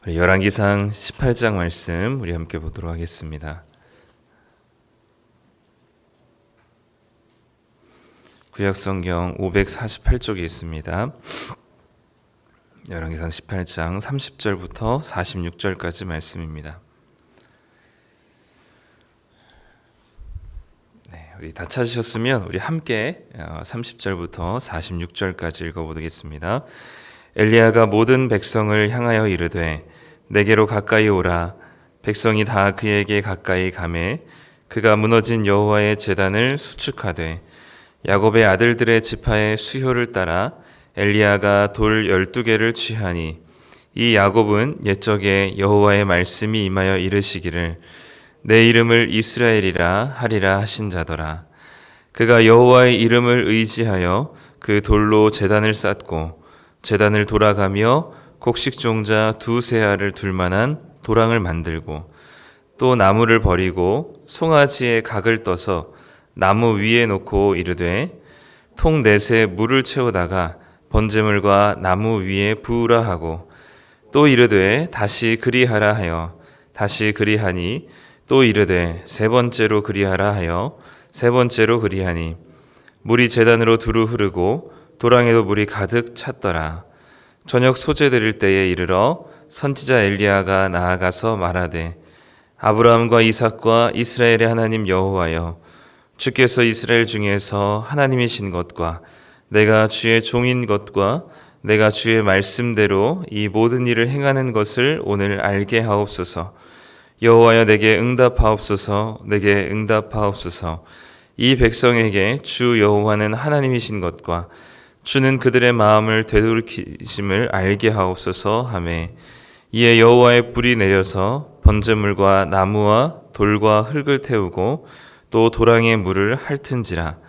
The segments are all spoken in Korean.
열왕기상 18장 말씀 우리 함께 보도록 하겠습니다. 구약성경 548쪽에 있습니다. 열왕기상 18장 30절부터 46절까지 말씀입니다. 우리 다 찾으셨으면 우리 함께 30절부터 46절까지 읽어보겠습니다. 엘리야가 모든 백성을 향하여 이르되 내게로 가까이 오라. 백성이 다 그에게 가까이 가매 그가 무너진 여호와의 제단을 수축하되 야곱의 아들들의 지파의 수효를 따라 엘리야가 돌 12개를 취하니 이 야곱은 옛적에 여호와의 말씀이 임하여 이르시기를 내 이름을 이스라엘이라 하리라 하신 자더라. 그가 여호와의 이름을 의지하여 그 돌로 제단을 쌓고 제단을 돌아가며 곡식종자 2세알을 둘 만한 도랑을 만들고 또 나무를 버리고 송아지의 각을 떠서 나무 위에 놓고 이르되 통 4새 물을 채우다가 번제물과 나무 위에 부으라 하고 또 이르되 다시 그리하라 하여 다시 그리하니 또 이르되 3번째로 그리하라 하여 3번째로 그리하니 물이 제단으로 두루 흐르고 도랑에도 물이 가득 찼더라. 저녁 소재 드릴 때에 이르러 선지자 엘리야가 나아가서 말하되 아브라함과 이삭과 이스라엘의 하나님 여호와여 주께서 이스라엘 중에서 하나님이신 것과 내가 주의 종인 것과 내가 주의 말씀대로 이 모든 일을 행하는 것을 오늘 알게 하옵소서. 여호와여 내게 응답하옵소서. 내게 응답하옵소서. 이 백성에게 주 여호와는 하나님이신 것과 주는 그들의 마음을 되돌이키심을 알게 하옵소서 하매 이에 여호와의 불이 내려서 번제물과 나무와 돌과 흙을 태우고 또 도랑의 물을 핥은지라.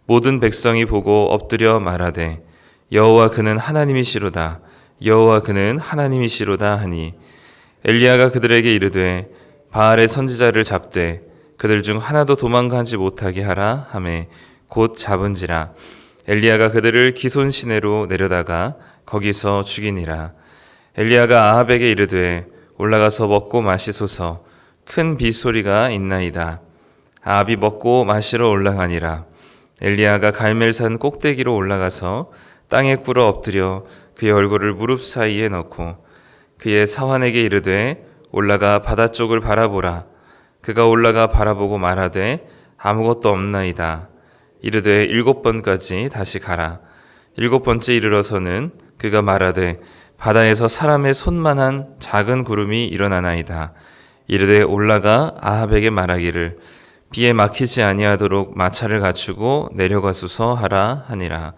모든 백성이 보고 엎드려 말하되 여호와 그는 하나님이시로다. 여호와 그는 하나님이시로다 하니 엘리야가 그들에게 이르되 바알의 선지자를 잡되 그들 중 하나도 도망가지 못하게 하라 하매 곧 잡은지라. 엘리야가 그들을 기손 시내로 내려다가 거기서 죽이니라. 엘리야가 아합에게 이르되 올라가서 먹고 마시소서. 큰 빗소리가 있나이다. 아합이 먹고 마시러 올라가니라. 엘리야가 갈멜산 꼭대기로 올라가서 땅에 꿇어 엎드려 그의 얼굴을 무릎 사이에 넣고 그의 사환에게 이르되 올라가 바다 쪽을 바라보라. 그가 올라가 바라보고 말하되 아무것도 없나이다. 이르되 7번까지 다시 가라. 7번째 이르러서는 그가 말하되 바다에서 사람의 손만한 작은 구름이 일어나나이다. 이르되 올라가 아합에게 말하기를 비에 막히지 아니하도록 마차를 갖추고 내려가소서 하라 하니라.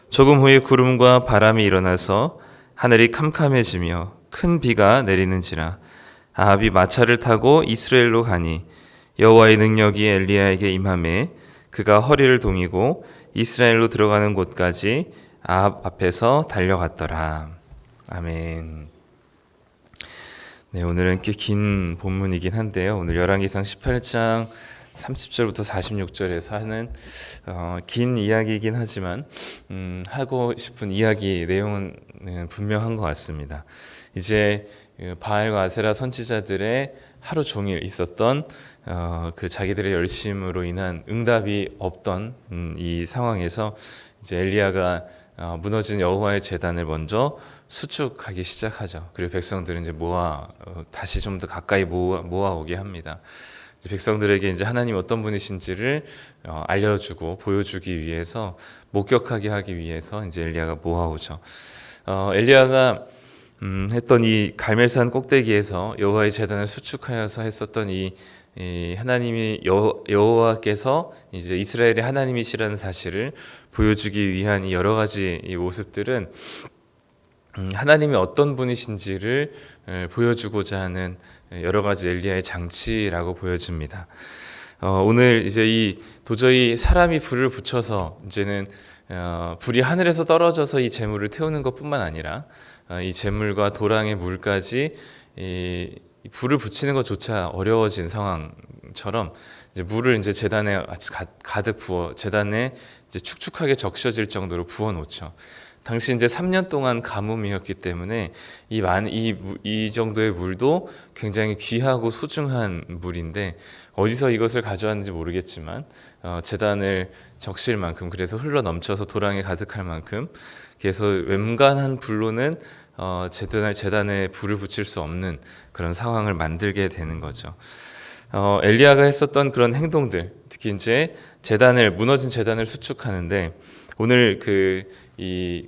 조금 후에 구름과 바람이 일어나서 하늘이 캄캄해지며 큰 비가 내리는지라. 아합이 마차를 타고 이스라엘로 가니 여호와의 능력이 엘리야에게 임하매 그가 허리를 동이고 이스라엘로 들어가는 곳까지 아합 앞에서 달려갔더라. 아멘. 네, 오늘은 꽤 긴 본문이긴 한데요. 오늘 열왕기상 18장 30절부터 46절에서 하는 긴 이야기이긴 하지만 하고 싶은 이야기 내용은 분명한 것 같습니다. 이제 바알과 아세라 선지자들의 하루 종일 있었던 그 자기들의 열심으로 인한 응답이 없던 이 상황에서 이제 엘리야가 무너진 여호와의 제단을 먼저 수축하기 시작하죠. 그리고 백성들은 이제 다시 좀 더 가까이 모아오게 합니다. 이제 백성들에게 이제 하나님 어떤 분이신지를 알려주고 보여주기 위해서 목격하게 하기 위해서 이제 엘리야가 모아오죠. 엘리야가 했던 이 갈멜산 꼭대기에서 여호와의 제단을 수축하여서 했었던 이 하나님이 여호와께서 이제 이스라엘의 하나님이시라는 사실을 보여주기 위한 이 여러 가지 이 모습들은 하나님이 어떤 분이신지를 보여주고자 하는 여러 가지 엘리야의 장치라고 보여집니다. 오늘 이제 도저히 사람이 불을 붙여서 이제는 불이 하늘에서 떨어져서 이 재물을 태우는 것뿐만 아니라 이 재물과 도랑의 물까지 불을 붙이는 것조차 어려워진 상황처럼 이제 물을 이제 제단에 가득 부어 제단에 이제 축축하게 적셔질 정도로 부어 놓죠. 당시 이제 3년 동안 가뭄이었기 때문에 이 정도의 물도 굉장히 귀하고 소중한 물인데 어디서 이것을 가져왔는지 모르겠지만 제단을 적실 만큼, 그래서 흘러 넘쳐서 도랑에 가득할 만큼, 그래서 웬간한 불로는 제단에 불을 붙일 수 없는 그런 상황을 만들게 되는 거죠. 엘리야가 했었던 그런 행동들, 특히 이제 무너진 제단을 수축하는데, 오늘 이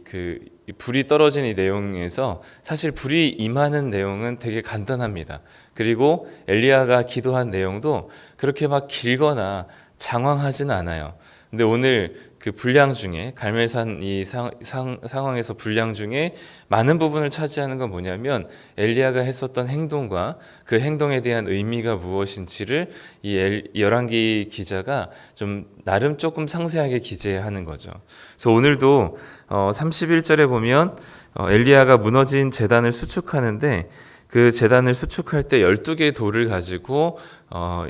불이 떨어진 이 내용에서 사실 불이 임하는 내용은 되게 간단합니다. 그리고 엘리야가 기도한 내용도 그렇게 막 길거나 장황하진 않아요. 근데 오늘 그 분량 중에 갈멜산 이 상황에서 분량 중에 많은 부분을 차지하는 건 뭐냐면 엘리야가 했었던 행동과 그 행동에 대한 의미가 무엇인지를 이 열왕기 기자가 좀 나름 조금 상세하게 기재하는 거죠. 그래서 오늘도 31절에 보면 엘리야가 무너진 제단을 수축하는데, 그 제단을 수축할 때 12개의 돌을 가지고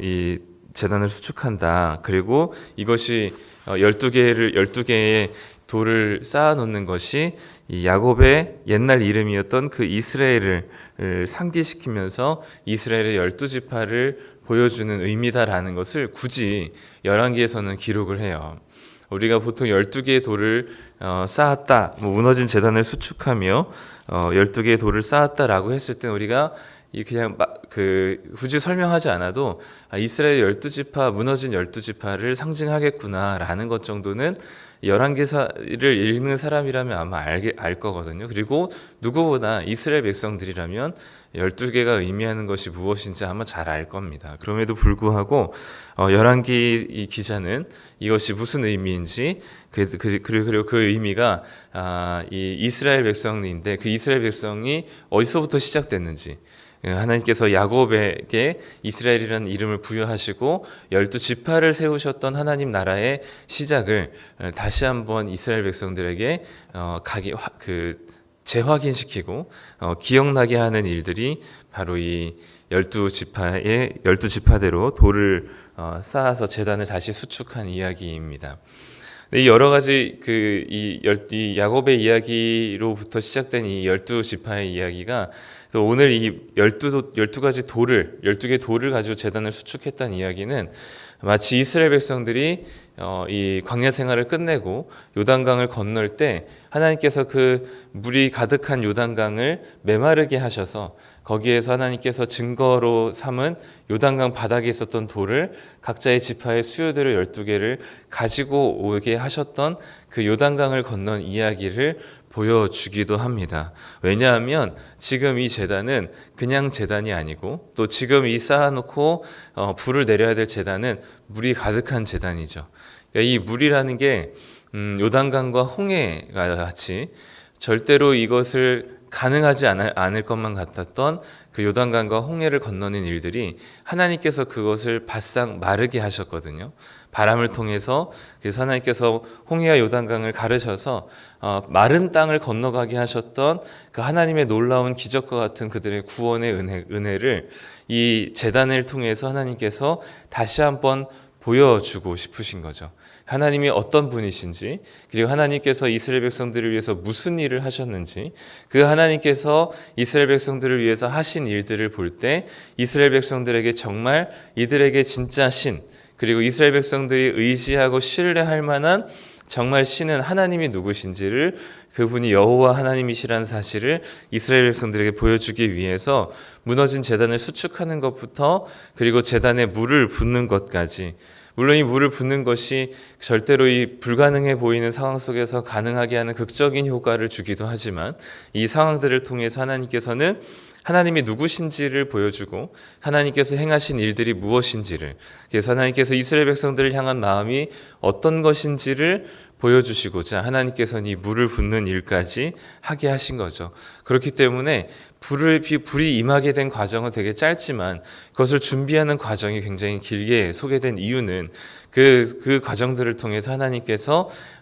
이 제단을 수축한다. 그리고 이것이 12개의 돌을 쌓아 놓는 것이 이 야곱의 옛날 이름이었던 그 이스라엘을 상기시키면서 이스라엘의 12지파를 보여주는 의미다라는 것을 굳이 열왕기에서는 기록을 해요. 우리가 보통 12개의 돌을 쌓았다, 무너진 제단을 수축하며 12개의 돌을 쌓았다라고 했을 때 우리가 그냥 굳이 설명하지 않아도 이스라엘 12지파, 무너진 12지파를 상징하겠구나라는 것 정도는 열왕기사를 읽는 사람이라면 아마 알 거거든요. 그리고 누구보다 이스라엘 백성들이라면 12개가 의미하는 것이 무엇인지 아마 잘 알 겁니다. 그럼에도 불구하고 열왕기 이 기자는 이것이 무슨 의미인지, 그리고 그 의미가 이 이스라엘 백성인데 그 이스라엘 백성이 어디서부터 시작됐는지, 하나님께서 야곱에게 이스라엘이라는 이름을 부여하시고 12지파를 세우셨던 하나님 나라의 시작을 다시 한번 이스라엘 백성들에게 재확인시키고 기억나게 하는 일들이 바로 이 12지파대로 돌을 쌓아서 제단을 다시 수축한 이야기입니다. 이 여러 가지 이 야곱의 이야기로부터 시작된 이 12지파의 이야기가 오늘 이 12개의 돌을 가지고 제단을 수축했다는 이야기는 마치 이스라엘 백성들이 이 광야 생활을 끝내고 요단강을 건널 때 하나님께서 그 물이 가득한 요단강을 메마르게 하셔서 거기에서 하나님께서 증거로 삼은 요단강 바닥에 있었던 돌을 각자의 지파의 수요대로 12개를 가지고 오게 하셨던 그 요단강을 건넌 이야기를 보여주기도 합니다. 왜냐하면 지금 이 제단은 그냥 제단이 아니고, 또 지금 이 쌓아놓고 불을 내려야 될 제단은 물이 가득한 제단이죠. 그러니까 이 물이라는 게 요단강과 홍해가 같이 절대로 이것을 가능하지 않을 것만 같았던 그 요단강과 홍해를 건너는 일들이 하나님께서 그것을 바싹 마르게 하셨거든요. 바람을 통해서, 그래서 하나님께서 홍해와 요단강을 가르셔서 마른 땅을 건너가게 하셨던 그 하나님의 놀라운 기적과 같은 그들의 구원의 은혜를 이 제단을 통해서 하나님께서 다시 한번 보여주고 싶으신 거죠. 하나님이 어떤 분이신지, 그리고 하나님께서 이스라엘 백성들을 위해서 무슨 일을 하셨는지, 그 하나님께서 이스라엘 백성들을 위해서 하신 일들을 볼 때 이스라엘 백성들에게 정말 이들에게 진짜 신, 그리고 이스라엘 백성들이 의지하고 신뢰할 만한 정말 신은 하나님이 누구신지를, 그분이 여호와 하나님이시라는 사실을 이스라엘 백성들에게 보여주기 위해서 무너진 제단을 수축하는 것부터, 그리고 제단에 물을 붓는 것까지, 물론 이 물을 붓는 것이 절대로 이 불가능해 보이는 상황 속에서 가능하게 하는 극적인 효과를 주기도 하지만, 이 상황들을 통해서 하나님께서는 하나님이 누구신지를 보여주고 하나님께서 행하신 일들이 무엇인지를, 그래서 하나님께서 이스라엘 백성들을 향한 마음이 어떤 것인지를 보여주시고자 하나님께서는 이 물을 붓는 일까지 하게 하신 거죠. 그렇기 때문에 불이 임하게 된 과정은 되게 짧지만 그것을 준비하는 과정이 굉장히 길게 소개된 이유는 그 과정들을 통해서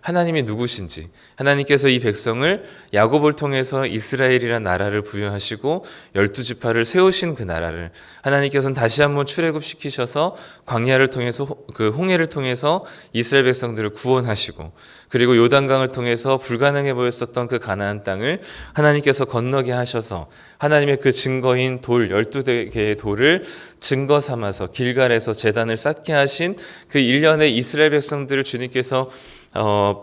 하나님이 누구신지, 하나님께서 이 백성을 야곱을 통해서 이스라엘이라는 나라를 부여하시고 12지파를 세우신 그 나라를 하나님께서는 다시 한번 출애굽시키셔서 광야를 통해서 그 홍해를 통해서 이스라엘 백성들을 구원하시고, 그리고 요단강을 통해서 불가능해 보였었던 그 가나안 땅을 하나님께서 건너게 하셔서 하나님의 그 증거인 돌 12개의 돌을 증거 삼아서 길갈에서 제단을 쌓게 하신 그 일련의 이스라엘 백성들을 주님께서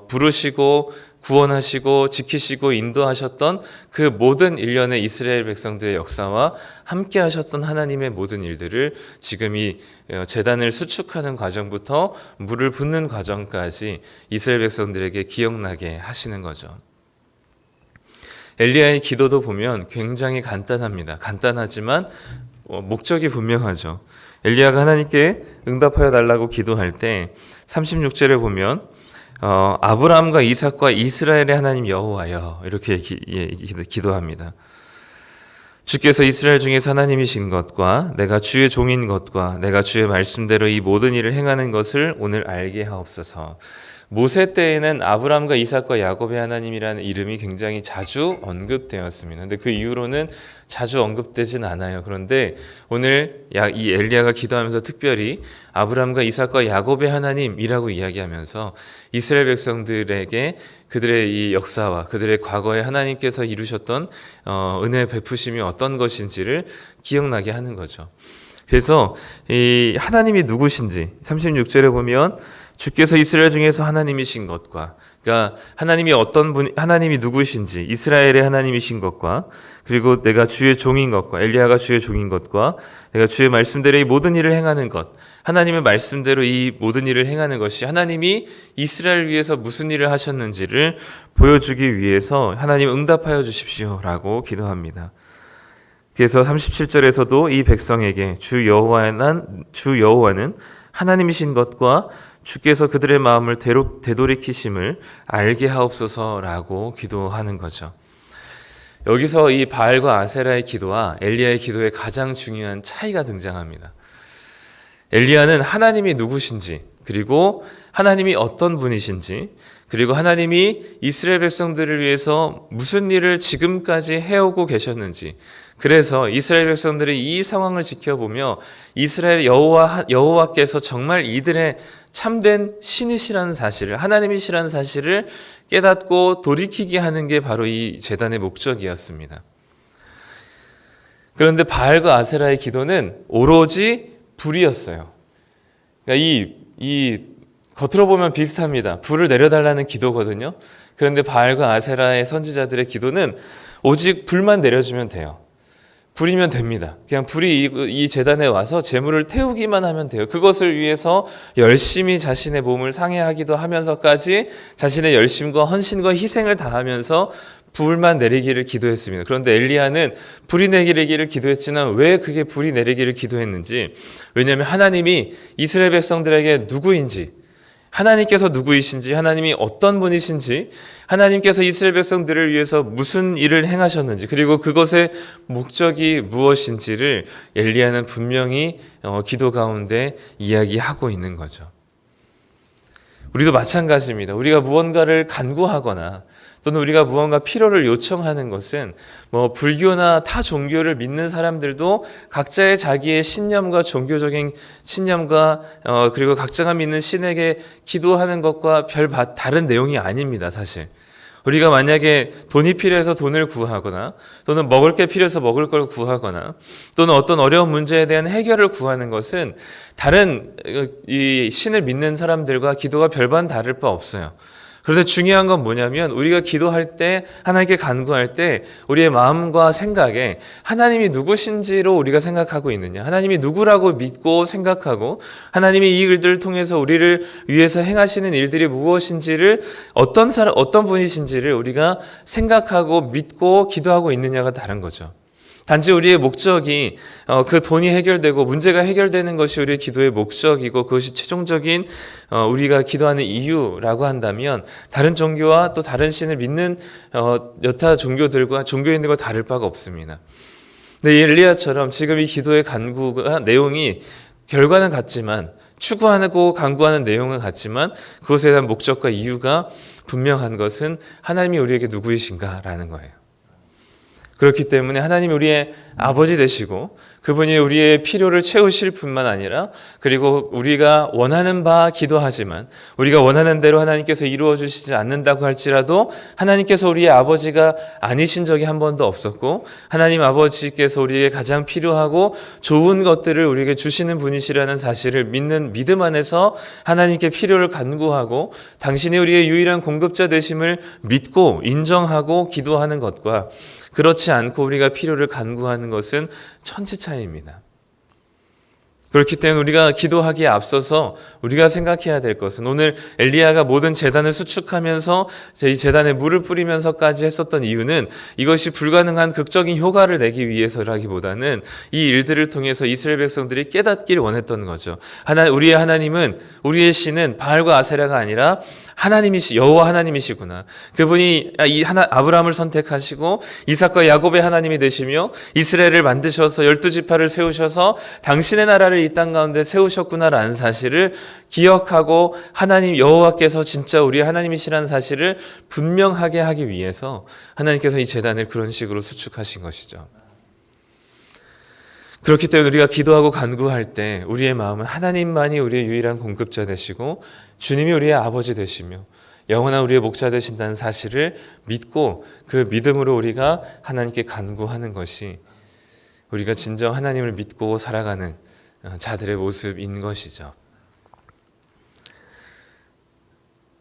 부르시고 구원하시고 지키시고 인도하셨던 그 모든 일련의 이스라엘 백성들의 역사와 함께 하셨던 하나님의 모든 일들을 지금 이 제단을 수축하는 과정부터 물을 붓는 과정까지 이스라엘 백성들에게 기억나게 하시는 거죠. 엘리야의 기도도 보면 굉장히 간단합니다. 간단하지만 목적이 분명하죠. 엘리야가 하나님께 응답하여 달라고 기도할 때 36절에 보면 아브라함과 이삭과 이스라엘의 하나님 여호와여, 이렇게 기도합니다. 주께서 이스라엘 중에서 하나님이신 것과 내가 주의 종인 것과 내가 주의 말씀대로 이 모든 일을 행하는 것을 오늘 알게 하옵소서. 모세 때에는 아브라함과 이삭과 야곱의 하나님이라는 이름이 굉장히 자주 언급되었습니다. 근데 그 이후로는 자주 언급되진 않아요. 그런데 오늘 이 엘리야가 기도하면서 특별히 아브라함과 이삭과 야곱의 하나님이라고 이야기하면서 이스라엘 백성들에게 그들의 이 역사와 그들의 과거에 하나님께서 이루셨던 은혜 베푸심이 어떤 것인지를 기억나게 하는 거죠. 그래서 이 하나님이 누구신지 36절에 보면 주께서 이스라엘 중에서 하나님이신 것과, 그러니까 하나님이 누구신지, 이스라엘의 하나님이신 것과, 그리고 내가 주의 종인 것과, 엘리야가 주의 종인 것과, 내가 주의 말씀대로 이 모든 일을 행하는 것, 하나님의 말씀대로 이 모든 일을 행하는 것이 하나님이 이스라엘 위해서 무슨 일을 하셨는지를 보여주기 위해서 하나님 응답하여 주십시오라고 기도합니다. 그래서 37절에서도 이 백성에게 주 여호와는 하나님이신 것과 주께서 그들의 마음을 되돌이키심을 알게 하옵소서라고 기도하는 거죠. 여기서 이 바알과 아세라의 기도와 엘리야의 기도에 가장 중요한 차이가 등장합니다. 엘리야는 하나님이 누구신지, 그리고 하나님이 어떤 분이신지, 그리고 하나님이 이스라엘 백성들을 위해서 무슨 일을 지금까지 해오고 계셨는지, 그래서 이스라엘 백성들이 이 상황을 지켜보며 이스라엘 여호와께서 정말 이들의 참된 신이시라는 사실을, 하나님이시라는 사실을 깨닫고 돌이키게 하는 게 바로 이 제단의 목적이었습니다. 그런데 바알과 아세라의 기도는 오로지 불이었어요. 그러니까 이 겉으로 보면 비슷합니다. 불을 내려달라는 기도거든요. 그런데 바알과 아세라의 선지자들의 기도는 오직 불만 내려주면 돼요. 불이면 됩니다. 그냥 불이 이 제단에 와서 제물을 태우기만 하면 돼요. 그것을 위해서 열심히 자신의 몸을 상해하기도 하면서까지 자신의 열심과 헌신과 희생을 다하면서 불만 내리기를 기도했습니다. 그런데 엘리야는 불이 내리기를 기도했지만 왜 그게 불이 내리기를 기도했는지, 왜냐하면 하나님이 이스라엘 백성들에게 누구인지, 하나님께서 누구이신지, 하나님이 어떤 분이신지, 하나님께서 이스라엘 백성들을 위해서 무슨 일을 행하셨는지, 그리고 그것의 목적이 무엇인지를 엘리야는 분명히 기도 가운데 이야기하고 있는 거죠. 우리도 마찬가지입니다. 우리가 무언가를 간구하거나 또는 우리가 무언가 필요를 요청하는 것은 불교나 타 종교를 믿는 사람들도 각자의 자기의 신념과 종교적인 신념과 그리고 각자가 믿는 신에게 기도하는 것과 별 다른 내용이 아닙니다, 사실. 우리가 만약에 돈이 필요해서 돈을 구하거나 또는 먹을 게 필요해서 먹을 걸 구하거나 또는 어떤 어려운 문제에 대한 해결을 구하는 것은 다른 이 신을 믿는 사람들과 기도가 별반 다를 바 없어요. 그런데 중요한 건 뭐냐면 우리가 기도할 때, 하나님께 간구할 때 우리의 마음과 생각에 하나님이 누구신지로 우리가 생각하고 있느냐, 하나님이 누구라고 믿고 생각하고 하나님이 이 일들을 통해서 우리를 위해서 행하시는 일들이 무엇인지를, 어떤 분이신지를 우리가 생각하고 믿고 기도하고 있느냐가 다른 거죠. 단지 우리의 목적이 그 돈이 해결되고 문제가 해결되는 것이 우리의 기도의 목적이고 그것이 최종적인 우리가 기도하는 이유라고 한다면 다른 종교와 또 다른 신을 믿는 여타 종교들과 종교인들과 다를 바가 없습니다. 근데 엘리야처럼 지금 이 기도의 간구가 내용이 결과는 같지만 추구하고 간구하는 내용은 같지만 그것에 대한 목적과 이유가 분명한 것은 하나님이 우리에게 누구이신가라는 거예요. 그렇기 때문에 하나님이 우리의 아버지 되시고 그분이 우리의 필요를 채우실 뿐만 아니라 그리고 우리가 원하는 바 기도하지만 우리가 원하는 대로 하나님께서 이루어 주시지 않는다고 할지라도 하나님께서 우리의 아버지가 아니신 적이 한 번도 없었고 하나님 아버지께서 우리에게 가장 필요하고 좋은 것들을 우리에게 주시는 분이시라는 사실을 믿는 믿음 안에서 하나님께 필요를 간구하고 당신이 우리의 유일한 공급자 되심을 믿고 인정하고 기도하는 것과 그렇지 않고 우리가 필요를 간구하는 것은 천지 차이입니다. 그렇기 때문에 우리가 기도하기에 앞서서 우리가 생각해야 될 것은 오늘 엘리야가 모든 제단을 수축하면서 이 제단에 물을 뿌리면서까지 했었던 이유는 이것이 불가능한 극적인 효과를 내기 위해서라기보다는 이 일들을 통해서 이스라엘 백성들이 깨닫기를 원했던 거죠. 우리의 하나님은 우리의 신은 바알과 아세라가 아니라 여호와 하나님이시구나. 그분이 아브라함을 선택하시고 이삭과 야곱의 하나님이 되시며 이스라엘을 만드셔서 12지파를 세우셔서 당신의 나라를 이 땅 가운데 세우셨구나라는 사실을 기억하고 하나님 여호와께서 진짜 우리의 하나님이시라는 사실을 분명하게 하기 위해서 하나님께서 이 제단을 그런 식으로 수축하신 것이죠. 그렇기 때문에 우리가 기도하고 간구할 때 우리의 마음은 하나님만이 우리의 유일한 공급자 되시고 주님이 우리의 아버지 되시며 영원한 우리의 목자 되신다는 사실을 믿고 그 믿음으로 우리가 하나님께 간구하는 것이 우리가 진정 하나님을 믿고 살아가는 자들의 모습인 것이죠.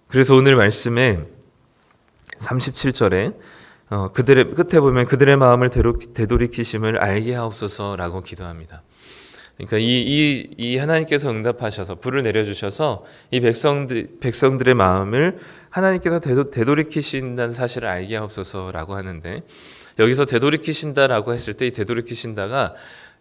그래서 오늘 말씀에 37절에 그들의 끝에 보면 그들의 마음을 되돌이키심을 알게 하옵소서라고 기도합니다. 그러니까 이 하나님께서 응답하셔서 불을 내려주셔서 이 백성들의 마음을 하나님께서 되돌이키신다는 사실을 알게 하옵소서라고 하는데 여기서 되돌이키신다라고 했을 때 이 되돌이키신다가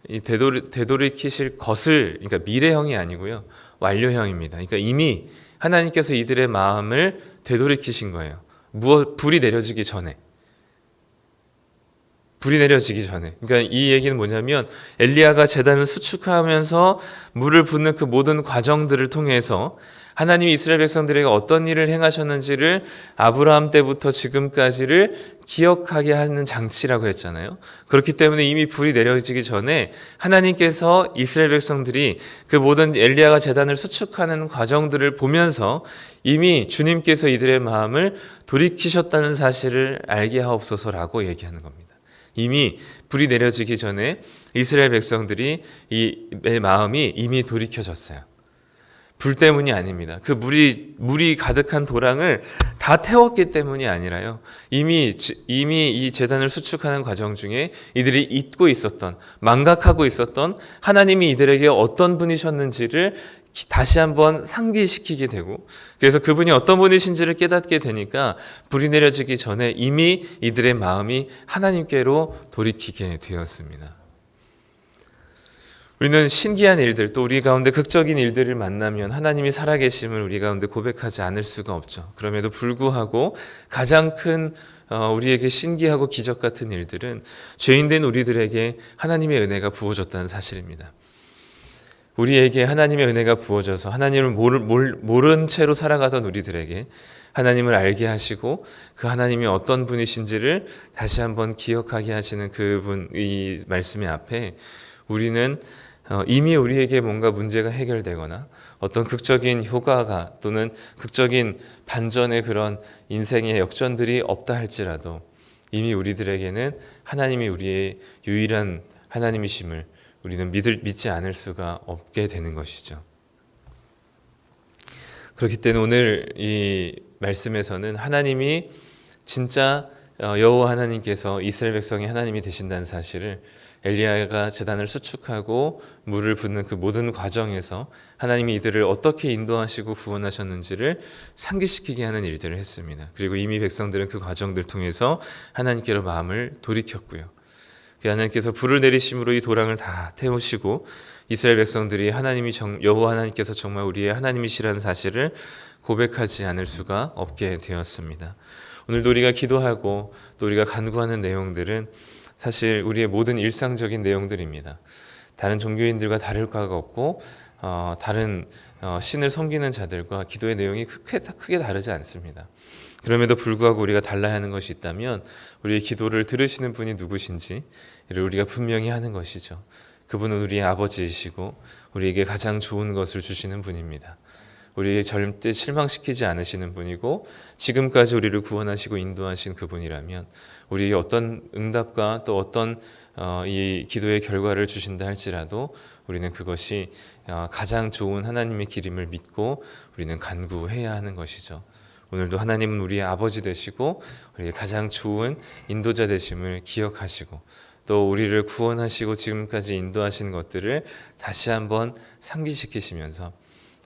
이 되돌이키실 것을 그러니까 미래형이 아니고요 완료형입니다. 그러니까 이미 하나님께서 이들의 마음을 되돌이키신 거예요. 불이 내려지기 전에. 그러니까 이 얘기는 뭐냐면 엘리야가 제단을 수축하면서 물을 붓는 그 모든 과정들을 통해서 하나님이 이스라엘 백성들에게 어떤 일을 행하셨는지를 아브라함 때부터 지금까지를 기억하게 하는 장치라고 했잖아요. 그렇기 때문에 이미 불이 내려지기 전에 하나님께서 이스라엘 백성들이 그 모든 엘리야가 제단을 수축하는 과정들을 보면서 이미 주님께서 이들의 마음을 돌이키셨다는 사실을 알게 하옵소서라고 얘기하는 겁니다. 이미 불이 내려지기 전에 이스라엘 백성들이 이 마음이 이미 돌이켜졌어요. 불 때문이 아닙니다. 그 물이 가득한 도랑을 다 태웠기 때문이 아니라요. 이미 이 제단을 수축하는 과정 중에 이들이 잊고 있었던, 망각하고 있었던 하나님이 이들에게 어떤 분이셨는지를 다시 한번 상기시키게 되고 그래서 그분이 어떤 분이신지를 깨닫게 되니까 불이 내려지기 전에 이미 이들의 마음이 하나님께로 돌이키게 되었습니다. 우리는 신기한 일들 또 우리 가운데 극적인 일들을 만나면 하나님이 살아계심을 우리 가운데 고백하지 않을 수가 없죠. 그럼에도 불구하고 가장 큰 우리에게 신기하고 기적 같은 일들은 죄인된 우리들에게 하나님의 은혜가 부어졌다는 사실입니다. 우리에게 하나님의 은혜가 부어져서 하나님을 모른 채로 살아가던 우리들에게 하나님을 알게 하시고 그 하나님이 어떤 분이신지를 다시 한번 기억하게 하시는 그분 이 말씀의 앞에 우리는 이미 우리에게 뭔가 문제가 해결되거나 어떤 극적인 효과가 또는 극적인 반전의 그런 인생의 역전들이 없다 할지라도 이미 우리들에게는 하나님이 우리의 유일한 하나님이심을 우리는 믿지 않을 수가 없게 되는 것이죠. 그렇기 때문에 오늘 이 말씀에서는 하나님이 진짜 여호와 하나님께서 이스라엘 백성의 하나님이 되신다는 사실을 엘리야가 제단을 수축하고 물을 붓는 그 모든 과정에서 하나님이 이들을 어떻게 인도하시고 구원하셨는지를 상기시키게 하는 일들을 했습니다. 그리고 이미 백성들은 그 과정들 통해서 하나님께로 마음을 돌이켰고요. 하나님께서 불을 내리심으로 이 도랑을 다 태우시고 이스라엘 백성들이 여호와 하나님께서 정말 우리의 하나님이시라는 사실을 고백하지 않을 수가 없게 되었습니다. 오늘도 우리가 기도하고 또 우리가 간구하는 내용들은 사실 우리의 모든 일상적인 내용들입니다. 다른 종교인들과 다를 바가 없고 다른 신을 섬기는 자들과 기도의 내용이 크게 다르지 않습니다. 그럼에도 불구하고 우리가 달라야 하는 것이 있다면 우리의 기도를 들으시는 분이 누구신지 이를 우리가 분명히 하는 것이죠. 그분은 우리의 아버지이시고 우리에게 가장 좋은 것을 주시는 분입니다. 우리에게 절대 실망시키지 않으시는 분이고 지금까지 우리를 구원하시고 인도하신 그분이라면 우리에게 어떤 응답과 또 어떤 이 기도의 결과를 주신다 할지라도 우리는 그것이 가장 좋은 하나님의 길임을 믿고 우리는 간구해야 하는 것이죠. 오늘도 하나님은 우리의 아버지 되시고 우리의 가장 좋은 인도자 되심을 기억하시고 또 우리를 구원하시고 지금까지 인도하신 것들을 다시 한번 상기시키시면서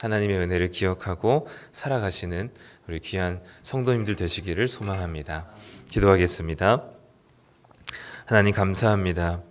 하나님의 은혜를 기억하고 살아가시는 우리 귀한 성도님들 되시기를 소망합니다. 기도하겠습니다. 하나님 감사합니다.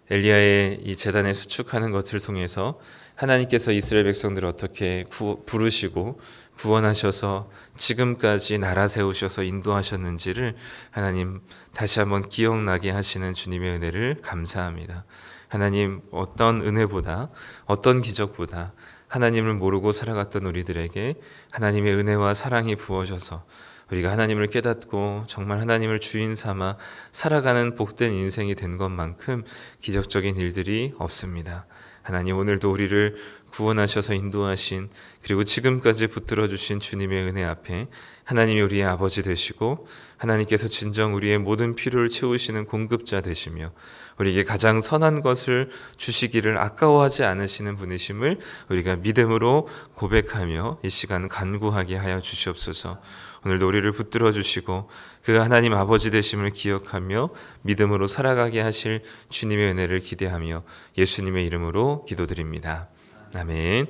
엘리야의 이 제단을 수축하는 것을 통해서 하나님께서 이스라엘 백성들을 어떻게 부르시고 구원하셔서 지금까지 나라 세우셔서 인도하셨는지를 하나님 다시 한번 기억나게 하시는 주님의 은혜를 감사합니다. 하나님 어떤 은혜보다 어떤 기적보다 하나님을 모르고 살아갔던 우리들에게 하나님의 은혜와 사랑이 부어져서 우리가 하나님을 깨닫고 정말 하나님을 주인 삼아 살아가는 복된 인생이 된 것만큼 기적적인 일들이 없습니다. 하나님 오늘도 우리를 구원하셔서 인도하신 그리고 지금까지 붙들어 주신 주님의 은혜 앞에 하나님이 우리의 아버지 되시고 하나님께서 진정 우리의 모든 필요를 채우시는 공급자 되시며 우리에게 가장 선한 것을 주시기를 아까워하지 않으시는 분이심을 우리가 믿음으로 고백하며 이 시간 간구하게 하여 주시옵소서. 오늘도 우리를 붙들어 주시고 그 하나님 아버지 되심을 기억하며 믿음으로 살아가게 하실 주님의 은혜를 기대하며 예수님의 이름으로 기도드립니다. 아멘.